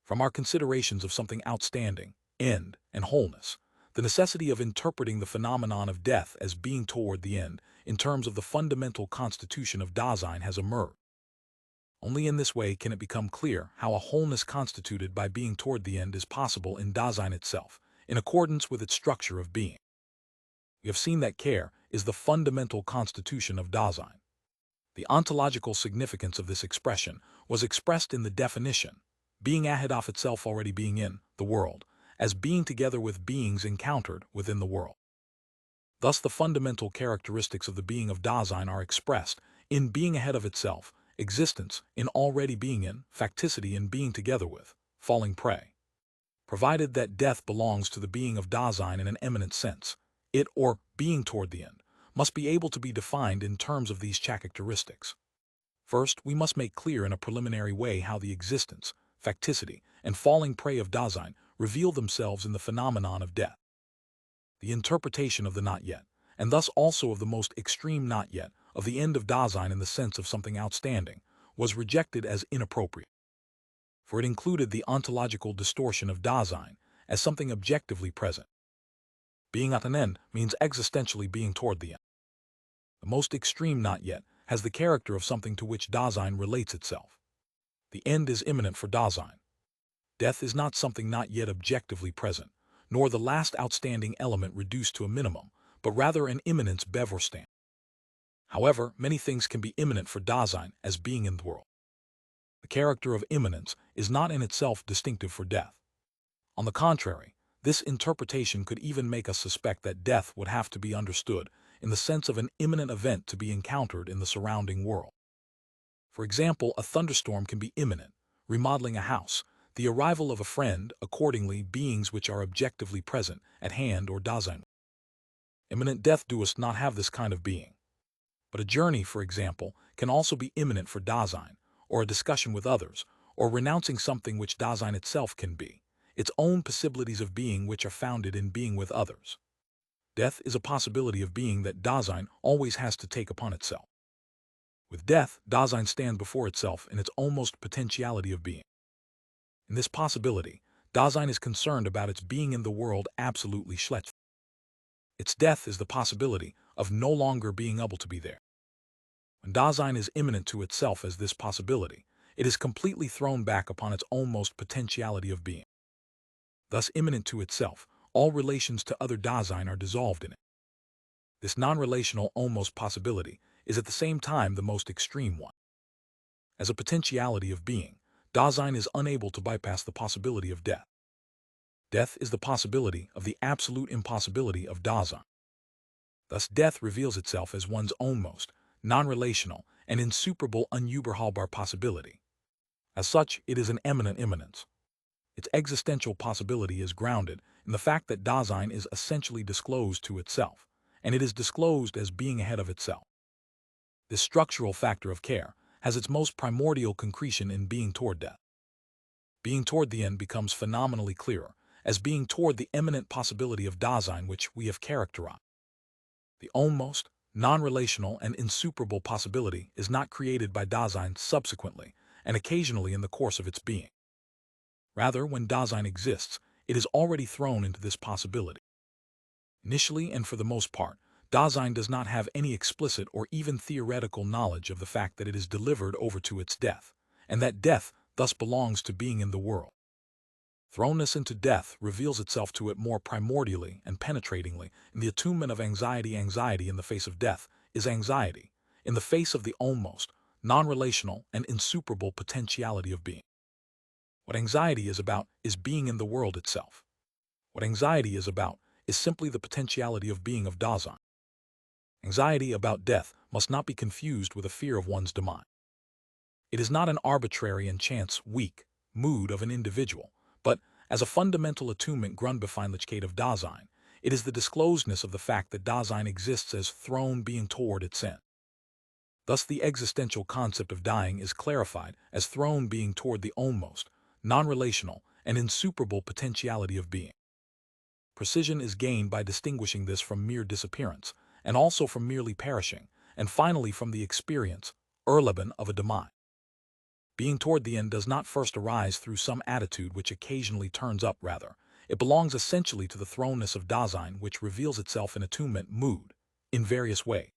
From our considerations of something outstanding, end, and wholeness, the necessity of interpreting the phenomenon of death as being toward the end in terms of the fundamental constitution of Dasein has emerged. Only in this way can it become clear how a wholeness constituted by being toward the end is possible in Dasein itself, in accordance with its structure of being. We have seen that care is the fundamental constitution of Dasein. The ontological significance of this expression was expressed in the definition, being ahead of itself already being in the world, as being together with beings encountered within the world. Thus the fundamental characteristics of the being of Dasein are expressed in being ahead of itself, existence in already being in, facticity in being together with, falling prey. Provided that death belongs to the being of Dasein in an eminent sense, it, or being toward the end, must be able to be defined in terms of these characteristics. First, we must make clear in a preliminary way how the existence, facticity, and falling prey of Dasein reveal themselves in the phenomenon of death. The interpretation of the not yet, and thus also of the most extreme not yet, of the end of Dasein in the sense of something outstanding, was rejected as inappropriate. For it included the ontological distortion of Dasein as something objectively present. Being at an end means existentially being toward the end. The most extreme not yet has the character of something to which Dasein relates itself. The end is imminent for Dasein. Death is not something not yet objectively present, nor the last outstanding element reduced to a minimum, but rather an immanence bevorstand. However, many things can be immanent for Dasein as being in the world. The character of immanence is not in itself distinctive for death. On the contrary, this interpretation could even make us suspect that death would have to be understood in the sense of an imminent event to be encountered in the surrounding world. For example, a thunderstorm can be imminent, remodeling a house, the arrival of a friend, accordingly beings which are objectively present, at hand or Dasein. Imminent death does not have this kind of being. But a journey, for example, can also be imminent for Dasein, or a discussion with others, or renouncing something which Dasein itself can be, its own possibilities of being which are founded in being with others. Death is a possibility of being that Dasein always has to take upon itself. With death, Dasein stands before itself in its almost potentiality of being. In this possibility, Dasein is concerned about its being in the world absolutely schlecht. Its death is the possibility of no longer being able to be there. When Dasein is immanent to itself as this possibility, it is completely thrown back upon its almost potentiality of being. Thus immanent to itself, all relations to other Dasein are dissolved in it. This non-relational almost possibility is at the same time the most extreme one. As a potentiality of being, Dasein is unable to bypass the possibility of death. Death is the possibility of the absolute impossibility of Dasein. Thus death reveals itself as one's almost, non-relational, and insuperable unüberhaltbar possibility. As such, it is an eminent immanence. Its existential possibility is grounded in the fact that Dasein is essentially disclosed to itself, and it is disclosed as being ahead of itself. This structural factor of care has its most primordial concretion in being toward death. Being toward the end becomes phenomenally clearer as being toward the eminent possibility of Dasein which we have characterized. The almost, non-relational, and insuperable possibility is not created by Dasein subsequently and occasionally in the course of its being. Rather, when Dasein exists, it is already thrown into this possibility. Initially and for the most part, Dasein does not have any explicit or even theoretical knowledge of the fact that it is delivered over to its death, and that death thus belongs to being in the world. Thrownness into death reveals itself to it more primordially and penetratingly in the attunement of anxiety. Anxiety in the face of death is anxiety, in the face of the almost, non-relational, and insuperable potentiality of being. What anxiety is about is being in the world itself. What anxiety is about is simply the potentiality of being of Dasein. Anxiety about death must not be confused with a fear of one's demise. It is not an arbitrary and chance, weak mood of an individual, but, as a fundamental attunement Grundbefindlichkeit of Dasein, it is the disclosedness of the fact that Dasein exists as thrown being toward its end. Thus the existential concept of dying is clarified as thrown being toward the almost, non-relational, and insuperable potentiality of being. Precision is gained by distinguishing this from mere disappearance, and also from merely perishing, and finally from the experience, Erleben, of a demise. Being toward the end does not first arise through some attitude which occasionally turns up, rather. It belongs essentially to the thrownness of Dasein, which reveals itself in attunement mood, in various ways.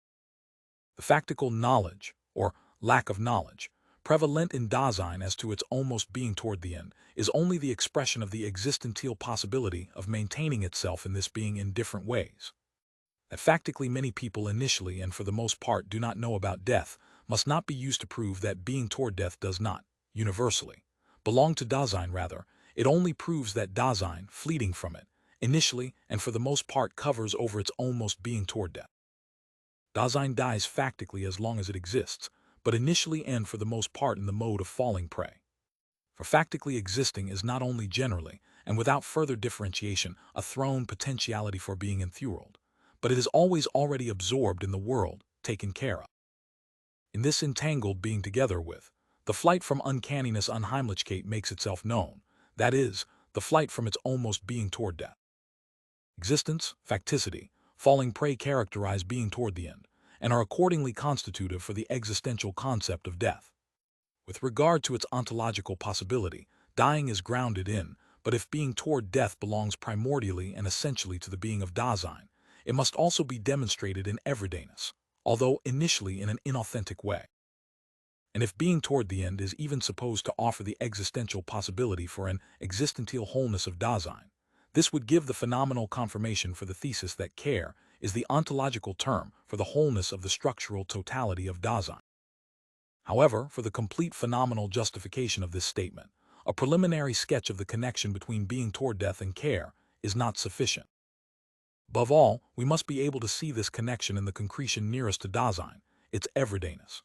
The factical knowledge, or lack of knowledge, prevalent in Dasein as to its almost being toward the end, is only the expression of the existential possibility of maintaining itself in this being in different ways. That factically many people initially and for the most part do not know about death must not be used to prove that being toward death does not, universally, belong to Dasein. Rather, it only proves that Dasein, fleeting from it, initially and for the most part covers over its almost being toward death. Dasein dies factically as long as it exists, but initially and for the most part in the mode of falling prey. For factically existing is not only generally, and without further differentiation, a thrown potentiality for being enthralled, but it is always already absorbed in the world, taken care of. In this entangled being together with, the flight from uncanniness Unheimlichkeit makes itself known, that is, the flight from its almost being toward death. Existence, facticity, falling prey characterize being toward the end, and are accordingly constitutive for the existential concept of death. With regard to its ontological possibility, dying is grounded in, but if being toward death belongs primordially and essentially to the being of Dasein, it must also be demonstrated in everydayness, although initially in an inauthentic way. And if being toward the end is even supposed to offer the existential possibility for an existential wholeness of Dasein, this would give the phenomenal confirmation for the thesis that care is the ontological term for the wholeness of the structural totality of Dasein. However, for the complete phenomenal justification of this statement, a preliminary sketch of the connection between being toward death and care is not sufficient. Above all, we must be able to see this connection in the concretion nearest to Dasein, its everydayness.